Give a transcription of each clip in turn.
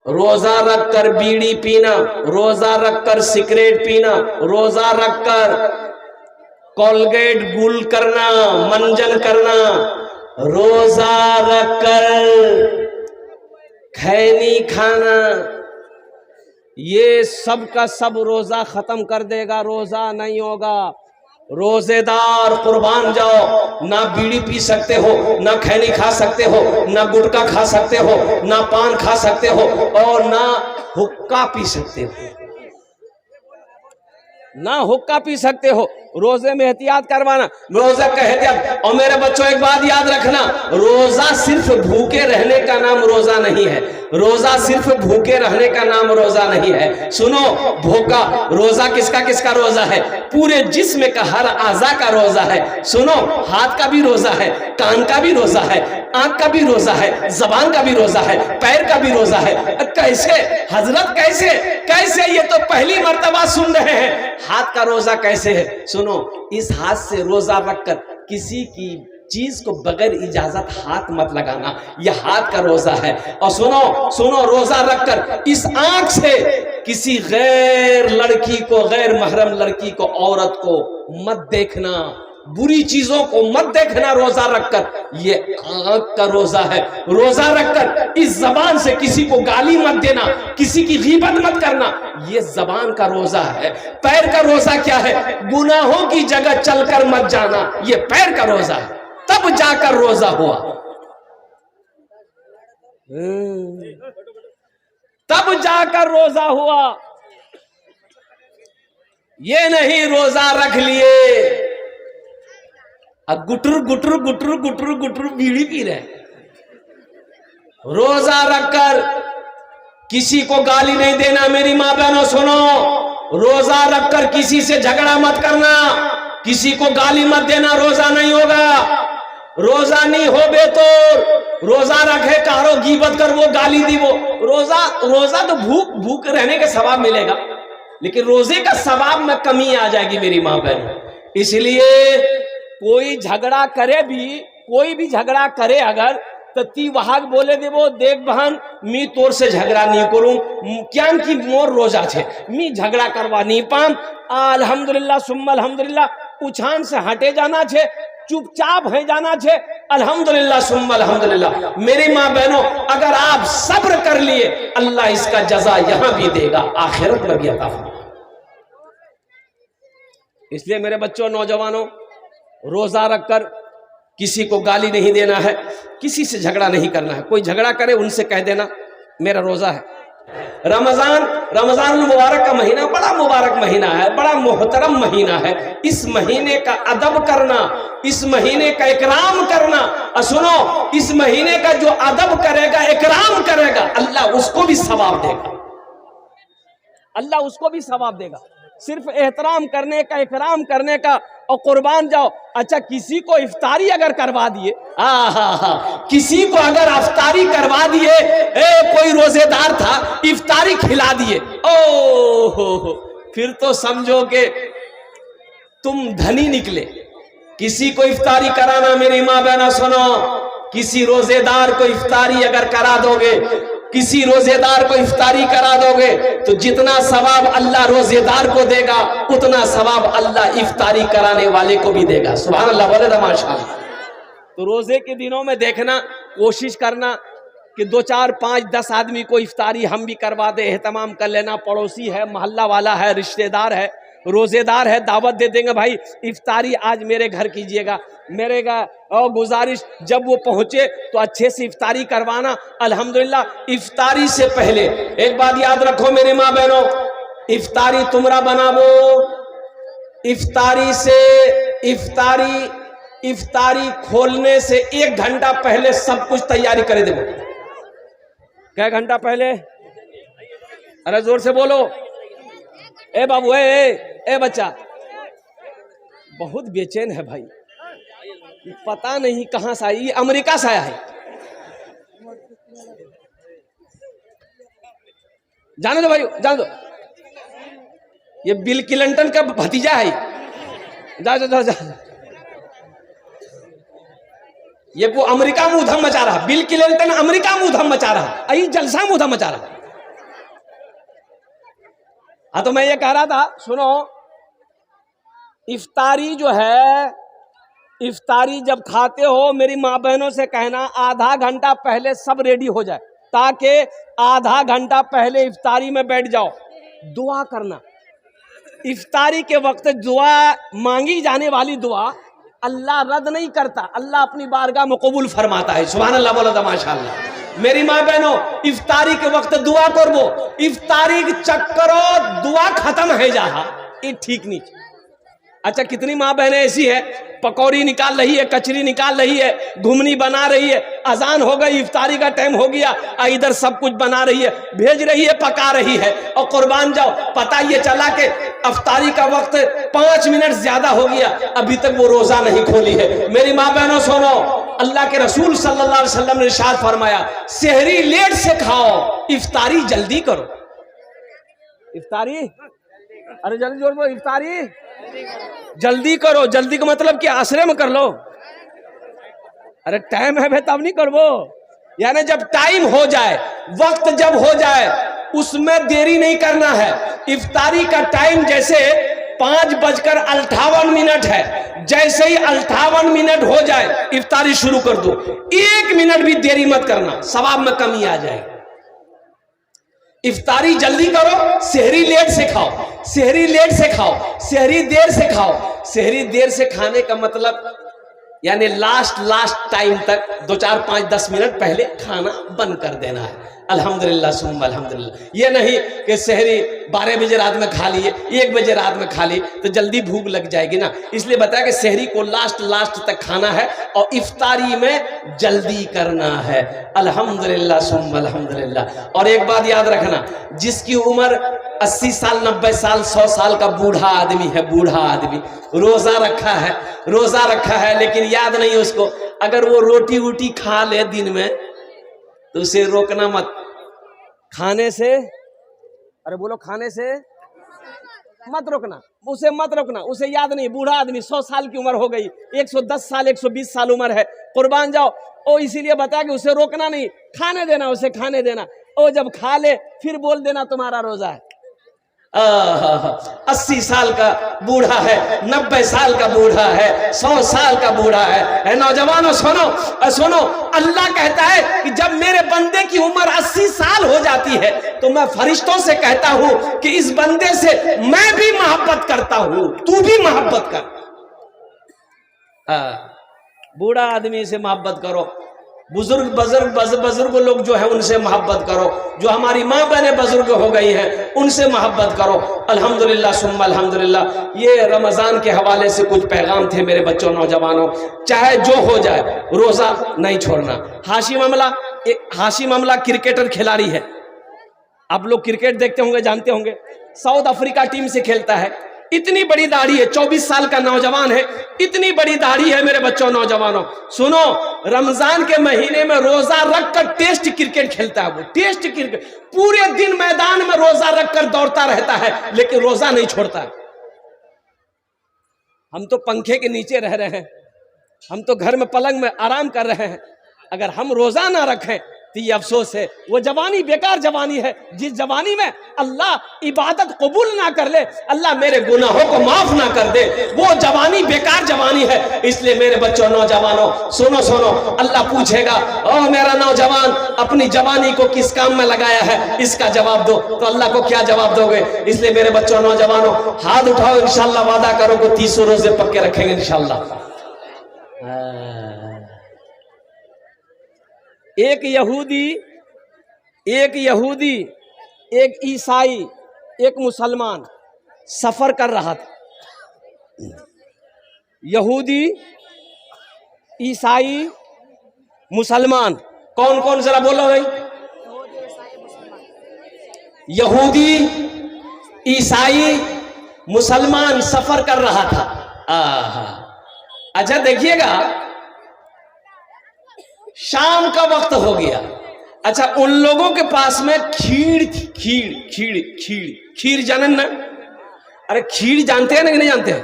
روزہ رکھ کر بیڑی پینا، روزہ رکھ کر سگریٹ پینا، روزہ رکھ کر کولگیٹ گول کرنا، منجن کرنا، روزہ رکھ کر کھینی کھانا، یہ سب کا سب روزہ ختم کر دے گا، روزہ نہیں ہوگا۔ روزے دار قربان جاؤ، نہ بیڑی پی سکتے ہو، نہ کھینی کھا سکتے ہو، نہ گٹکا کھا سکتے ہو، نہ پان کھا سکتے ہو، اور نہ حقہ پی سکتے ہو، نہ حقہ پی سکتے ہو۔ روزے میں احتیاط کروانا، روزہ کا احتیاط۔ اور میرے بچوں ایک بات یاد رکھنا، روزہ صرف بھوکے رہنے کا نام روزہ نہیں ہے، روزہ صرف بھوکے رہنے کا نام روزہ نہیں ہے۔ سنو، بھوکا روزہ کس کا روزہ ہے؟ پورے جسم کا ہر اعضاء کا روزہ ہے۔ سنو، ہاتھ کا بھی روزہ ہے، کان کا بھی روزہ ہے، آنکھ کا بھی روزہ ہے، زبان کا بھی روزہ ہے، پیر کا بھی روزہ ہے۔ کیسے حضرت، کیسے یہ تو پہلی مرتبہ سن رہے ہیں، ہاتھ کا روزہ کیسے ہے؟ سنو، اس ہاتھ سے روزہ رکھ کر کسی کی چیز کو بغیر اجازت ہاتھ مت لگانا، یہ ہاتھ کا روزہ ہے۔ اور سنو، روزہ رکھ کر اس آنکھ سے کسی غیر لڑکی کو، غیر محرم لڑکی کو، عورت کو مت دیکھنا، بری چیزوں کو مت دیکھنا روزہ رکھ کر، یہ آنکھ کا روزہ ہے۔ روزہ رکھ کر اس زبان سے کسی کو گالی مت دینا، کسی کی غیبت مت کرنا، یہ زبان کا روزہ ہے۔ پیر کا روزہ کیا ہے؟ گناہوں کی جگہ چل کر مت جانا، یہ پیر کا روزہ ہے، تب جا کر روزہ ہوا، تب جا کر روزہ ہوا۔ یہ نہیں روزہ رکھ لیے اب گٹر بیڑی پی رہے۔ روزہ رکھ کر کسی کو گالی نہیں دینا۔ میری ماں بہنوں سنو، روزہ رکھ کر کسی سے جھگڑا مت کرنا، کسی کو گالی مت دینا، روزہ نہیں ہوگا۔ روزہ نہیں ہو بے تو روزہ رکھے کارو غیبت کر، وہ گالی دی، وہ روزہ تو بھوک رہنے کے ثواب ملے گا، لیکن روزے کا ثواب میں کمی آ جائے گی میری ماں بہن۔ اس لیے کوئی جھگڑا کرے بھی، کوئی بھی جھگڑا کرے اگر تی وہاں بولے دے وہ دیکھ بہن می تور سے جھگڑا نہیں کروں، کیان کی مور روزہ چھے، می جھگڑا کروا نہیں پام، الحمدللہ ثم الحمدللہ، اچھان سے ہٹے جانا چھے، چپ چاپ ہے جانا چھے، الحمدللہ ثم الحمدللہ۔ میری ماں بہنوں، اگر آپ صبر کر لیے، اللہ اس کا جزا یہاں بھی دے گا، آخرت میں بھی عطا فرمائے۔ اس لیے میرے بچوں، نوجوانوں، روزہ رکھ کر کسی کو گالی نہیں دینا ہے، کسی سے جھگڑا نہیں کرنا ہے۔ کوئی جھگڑا کرے ان سے کہہ دینا میرا روزہ ہے۔ رمضان المبارک کا مہینہ بڑا مبارک مہینہ ہے، بڑا محترم مہینہ ہے۔ اس مہینے کا ادب کرنا، اس مہینے کا اکرام کرنا، سنو، اس مہینے کا جو ادب کرے گا، اکرام کرے گا، اللہ اس کو بھی ثواب دے گا، اللہ اس کو بھی ثواب دے گا۔ صرف احترام کرنے کا، اکرام کرنے کا، اور قربان جاؤ۔ اچھا، کسی کو افطاری اگر کروا دیے، کسی کو اگر افطاری کروا دیے، کوئی روزے دار تھا، افطاری کھلا دیے، پھر تو سمجھو کہ تم دھنی نکلے۔ کسی کو افطاری کرانا، میری ماں بہنوں سنو، کسی روزے دار کو افطاری اگر کرا دو گے، کسی روزے دار کو افطاری کرا دو گے تو جتنا ثواب اللہ روزے دار کو دے گا، اتنا ثواب اللہ افطاری کرانے والے کو بھی دے گا۔ سبحان اللہ، بولے نا ماشاء اللہ۔ تو روزے کے دنوں میں دیکھنا، کوشش کرنا کہ 2 4 5 10 آدمی کو افطاری ہم بھی کروا دے، اہتمام کر لینا۔ پڑوسی ہے، محلہ والا ہے، رشتہ دار ہے، روزے دار ہے، دعوت دے دیں گے، بھائی افطاری آج میرے گھر کیجئے گا، میرے گا اور گزارش، جب وہ پہنچے تو اچھے سے افطاری کروانا۔ الحمدللہ، افطاری سے پہلے ایک بات یاد رکھو میرے ماں بہنوں، افطاری تمرا بناو، افطاری کھولنے سے 1 گھنٹہ پہلے سب کچھ تیاری کرے دے۔ کیا گھنٹہ پہلے؟ ارے زور سے بولو، اے بابو، اے بچہ، بہت بے چین ہے بھائی، پتہ نہیں کہاں سے آئی، یہ امریکہ سے آیا ہے۔ جانے دو بھائی، جانے دو، یہ بل کلنٹن کا بھتیجا ہے، جاؤ، یہ وہ امریکہ میں ادھم مچا رہا، بل کلنٹن امریکہ میں ادھم مچا رہا، ای جلسہ میں ادھم مچا رہا۔ ہاں تو میں یہ کہہ رہا تھا، سنو، افطاری جو ہے، افطاری جب کھاتے ہو میری ماں بہنوں سے کہنا آدھا گھنٹہ پہلے سب ریڈی ہو جائے، تاکہ آدھا گھنٹہ پہلے افطاری میں بیٹھ جاؤ، دعا کرنا۔ افطاری کے وقت دعا مانگی جانے والی دعا اللہ رد نہیں کرتا، اللہ اپنی بارگاہ میں قبول فرماتا ہے۔ سبحان اللہ بولا تھا ماشاء اللہ۔ میری ماں بہنوں، افطاری کے وقت دعا کرو، افطاری چکرو دعا ختم ہے جہاں یہ ٹھیک نہیں۔ اچھا کتنی ماں بہنیں ایسی ہے پکوڑی نکال رہی ہے، کچری نکال رہی ہے، گھمنی بنا رہی ہے، اذان ہو گئی، افطاری کا ٹائم ہو گیا، ادھر سب کچھ بنا رہی ہے، بھیج رہی ہے، پکا رہی ہے، اور قربان جاؤ پتہ یہ چلا کہ افطاری کا وقت 5 منٹ زیادہ ہو گیا، ابھی تک وہ روزہ نہیں کھولی ہے۔ میری ماں بہنوں سنو، اللہ کے رسول صلی اللہ علیہ وسلم نے ارشاد فرمایا سحری لیٹ سے کھاؤ، افطاری جلدی کرو۔ افطاری، ارے جلدی جوڑ بولو، افطاری جلدی کرو۔ جلدی کا مطلب کہ عصرے میں کر لو، ارے ٹائم ہے بھائی تب نہیں کرو، یعنی جب ٹائم ہو جائے، وقت جب ہو جائے اس میں دیری نہیں کرنا ہے۔ افطاری کا ٹائم جیسے 5:58 ہے، جیسے ہی 58 منٹ ہو جائے افطاری شروع کر دو، 1 منٹ بھی دیری مت کرنا، ثواب میں کمی آ جائے۔ افطاری جلدی کرو، سحری لیٹ سے کھاؤ، سحری لیٹ سے کھاؤ، سحری دیر سے کھاؤ۔ سحری دیر سے کھانے کا مطلب یعنی لاسٹ ٹائم تک 2 4 5 10 منٹ پہلے کھانا بند کر دینا ہے۔ الحمدللہ ثم الحمدللہ۔ یہ نہیں کہ سحری 12 بجے رات میں کھا لیے، 1 بجے رات میں کھا لی تو جلدی بھوک لگ جائے گی نا، اس لیے بتایا کہ سحری کو لاسٹ تک کھانا ہے اور افطاری میں جلدی کرنا ہے۔ الحمدللہ ثم الحمدللہ۔ اور ایک بات یاد رکھنا، جس کی عمر 80 سال 90 سال 100 سال کا بوڑھا آدمی ہے، بوڑھا آدمی روزہ رکھا ہے لیکن یاد نہیں اس کو، اگر وہ روٹی ووٹی کھا لے دن میں تو اسے روکنا مت، کھانے سے، ارے بولو کھانے سے مت روکنا، اسے مت روکنا، اسے یاد نہیں، بوڑھا آدمی 100 سال کی عمر ہو گئی، 110 سال 120 سال عمر ہے، قربان جاؤ، او اسی لیے بتا کہ اسے روکنا نہیں، کھانے دینا، اسے کھانے دینا، او جب کھا لے پھر بول دینا تمہارا روزہ ہے۔ 80 سال کا بوڑھا ہے، 90 سال کا بوڑھا ہے، 100 سال کا بوڑھا ہے۔ نوجوانوں سنو، اللہ کہتا ہے کہ جب میرے بندے کی عمر 80 سال ہو جاتی ہے تو میں فرشتوں سے کہتا ہوں کہ اس بندے سے میں بھی محبت کرتا ہوں، تو بھی محبت کر۔ بوڑھا آدمی سے محبت کرو، بزرگ لوگ جو ہیں ان سے محبت کرو، جو ہماری ماں بہنیں بزرگ ہو گئی ہیں ان سے محبت کرو۔ الحمدللہ ثم الحمدللہ۔ یہ رمضان کے حوالے سے کچھ پیغام تھے میرے بچوں، نوجوانوں، چاہے جو ہو جائے روزہ نہیں چھوڑنا۔ ہاشم املہ کرکٹر کھلاڑی ہے، آپ لوگ کرکٹ دیکھتے ہوں گے، جانتے ہوں گے، ساؤتھ افریقہ ٹیم سے کھیلتا ہے، اتنی بڑی داڑھی ہے، 24 سال کا نوجوان ہے، اتنی بڑی داڑھی ہے میرے بچوں، نوجوانوں سنو، رمضان کے مہینے میں روزہ رکھ کر ٹیسٹ کرکٹ کھیلتا ہے، وہ ٹیسٹ کرکٹ پورے دن میدان میں روزہ رکھ کر دوڑتا رہتا ہے لیکن روزہ نہیں چھوڑتا۔ ہم تو پنکھے کے نیچے رہ رہے ہیں، ہم تو گھر میں پلنگ میں آرام کر رہے ہیں، اگر ہم روزہ نہ رکھیں تو یہ افسوس ہے، وہ جوانی بیکار جوانی ہے، جس جوانی میں اللہ عبادت قبول نہ کر لے، اللہ میرے گناہوں کو معاف نہ کر دے، وہ جوانی بیکار جوانی ہے۔ اس لیے میرے بچوں، نوجوانوں سنو، اللہ پوچھے گا او میرا نوجوان اپنی جوانی کو کس کام میں لگایا ہے، اس کا جواب دو، تو اللہ کو کیا جواب دو گے؟ اس لیے میرے بچوں، نوجوانوں ہاتھ اٹھاؤ، انشاءاللہ وعدہ کرو کہ 30 روزے پکے رکھیں گے انشاءاللہ۔ ایک یہودی، ایک عیسائی، ایک مسلمان سفر کر رہا تھا۔ یہودی، عیسائی، مسلمان، کون ذرا بولو بھائی؟ یہودی، عیسائی، مسلمان سفر کر رہا تھا۔ اچھا دیکھیے گا، شام کا وقت ہو گیا، اچھا ان لوگوں کے پاس میں کھیر تھی، کھیر جانن نا؟ ارے کھیر جانتے ہیں نا کہ نہیں جانتے ہیں؟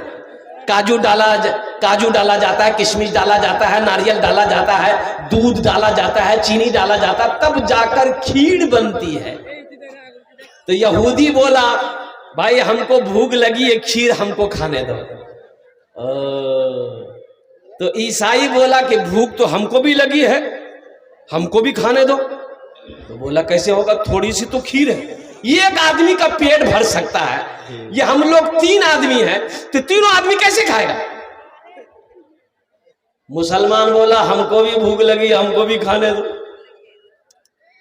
کاجو ڈالا جاتا ہے، کشمش ڈالا جاتا ہے، ناریل ڈالا جاتا ہے، دودھ ڈالا جاتا ہے، چینی ڈالا جاتا ہے، تب جا کر کھیر بنتی ہے۔ تو یہودی بولا بھائی ہم کو بھوک لگی ہے، کھیر ہم کو کھانے دو۔ تو عیسائی بولا کہ بھوک تو ہم کو بھی لگی ہے، ہم کو بھی کھانے دو۔ تو بولا کیسے ہوگا، تھوڑی سی تو کھیر ہے، یہ ایک آدمی کا پیٹ بھر سکتا ہے، یہ ہم لوگ 3 آدمی ہیں تو تینوں آدمی کیسے کھائے گا؟ مسلمان بولا ہم کو بھی بھوک لگی، ہم کو بھی کھانے دو۔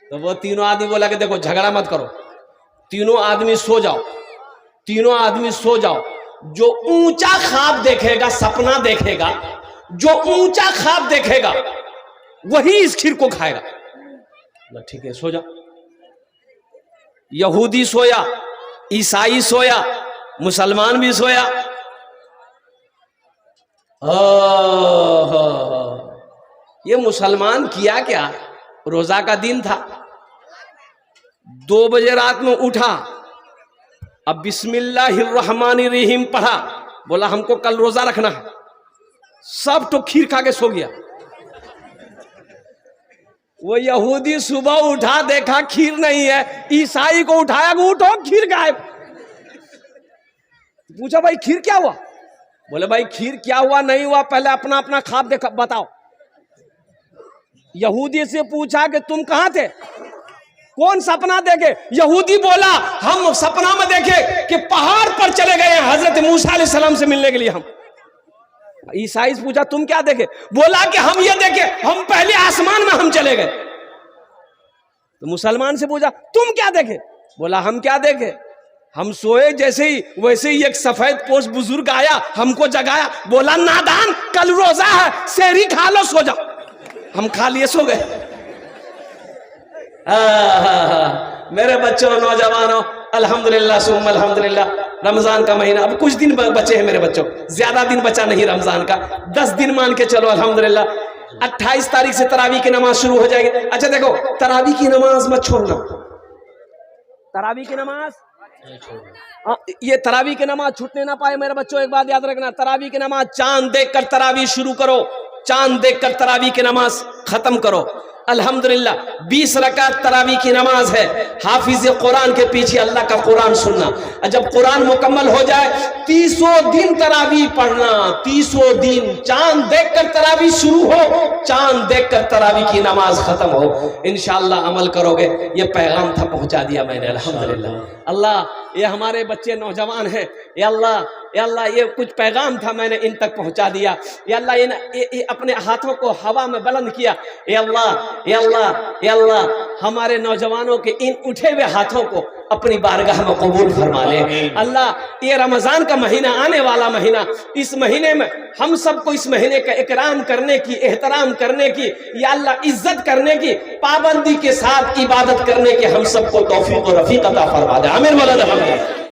تو وہ تینوں آدمی بولا کہ دیکھو جھگڑا مت کرو، تینوں آدمی سو جاؤ، تینوں آدمی سو جاؤ، جو اونچا خواب دیکھے گا، سپنا دیکھے گا، جو اونچا خواب دیکھے گا وہی اس کھیر کو کھائے گا۔ ٹھیک ہے سو جاؤ۔ یہودی سویا، عیسائی سویا، مسلمان بھی سویا۔ یہ مسلمان کیا کیا، روزہ کا دن تھا، 2 بجے رات میں اٹھا، اب بسم اللہ الرحمن الرحیم پڑھا، بولا ہم کو کل روزہ رکھنا ہے، سب تو کھیر کھا کے سو گیا۔ وہ یہودی صبح اٹھا دیکھا کھیر نہیں ہے، عیسائی کو اٹھایا کہ اٹھو کھیر غائب۔ پوچھا بھائی کھیر کیا ہوا؟ بولے بھائی کھیر کیا ہوا نہیں ہوا پہلے اپنا اپنا خواب دیکھا بتاؤ۔ یہودی سے پوچھا کہ تم کہاں تھے، کون سپنا دیکھے؟ یہودی بولا ہم سپنا میں دیکھے کہ پہاڑ پر چلے گئے ہیں حضرت موسیٰ علیہ السلام سے ملنے کے لیے ہم۔ عیسائی سے پوچھا تم کیا دیکھے؟ بولا کہ ہم یہ دیکھے ہم پہلے آسمان میں ہم چلے گئے۔ تو مسلمان سے پوچھا تم کیا دیکھے؟ بولا ہم کیا دیکھے، ہم سوئے جیسے ہی ویسے ہی ایک سفید پوش بزرگ آیا ہم کو جگایا، بولا نادان کل روزہ ہے، سحری کھا لو سو جاؤ۔ ہم کھا لیے سو گئے۔ میرے بچوں نوجوانوں، الحمدللہ ثم الحمدللہ، رمضان کا مہینہ اب کچھ دن بچے ہیں میرے بچوں، زیادہ دن بچا نہیں رمضان کا، 10 دن مان کے چلو الحمدللہ۔ 28 تاریخ سے تراویح کی نماز شروع ہو جائے گی۔ اچھا دیکھو تراویح کی نماز مت چھوڑنا، تراویح کی نماز، یہ تراویح کی نماز چھوٹنے نہ پائے میرے بچوں۔ ایک بات یاد رکھنا، تراویح کی نماز چاند دیکھ کر تراویح شروع کرو، چاند دیکھ کر تراویح کی نماز ختم کرو۔ الحمدللہ 20 رکعت تراویح کی نماز ہے، حافظ قرآن کے پیچھے اللہ کا قرآن سننا، جب قرآن مکمل ہو جائے 30 دن تراویح پڑھنا، 30 دن، چاند دیکھ کر تراویح شروع ہو، چاند دیکھ کر تراویح کی نماز ختم ہو، انشاءاللہ عمل کرو گے۔ یہ پیغام تھا پہنچا دیا میں نے الحمدللہ۔ اللہ یہ ہمارے بچے نوجوان ہیں، یا اللہ یہ کچھ پیغام تھا میں نے ان تک پہنچا دیا، یا اللہ یہ اپنے ہاتھوں کو ہوا میں بلند کیا، یا اللہ ہمارے نوجوانوں کے ان اٹھے ہوئے ہاتھوں کو اپنی بارگاہ میں قبول فرما لے۔ اللہ یہ رمضان کا مہینہ آنے والا مہینہ، اس مہینے میں ہم سب کو اس مہینے کا اکرام کرنے کی، احترام کرنے کی، یا اللہ عزت کرنے کی، پابندی کے ساتھ عبادت کرنے کی ہم سب کو توفیق و رفیق عطا فرما دے۔ آمین۔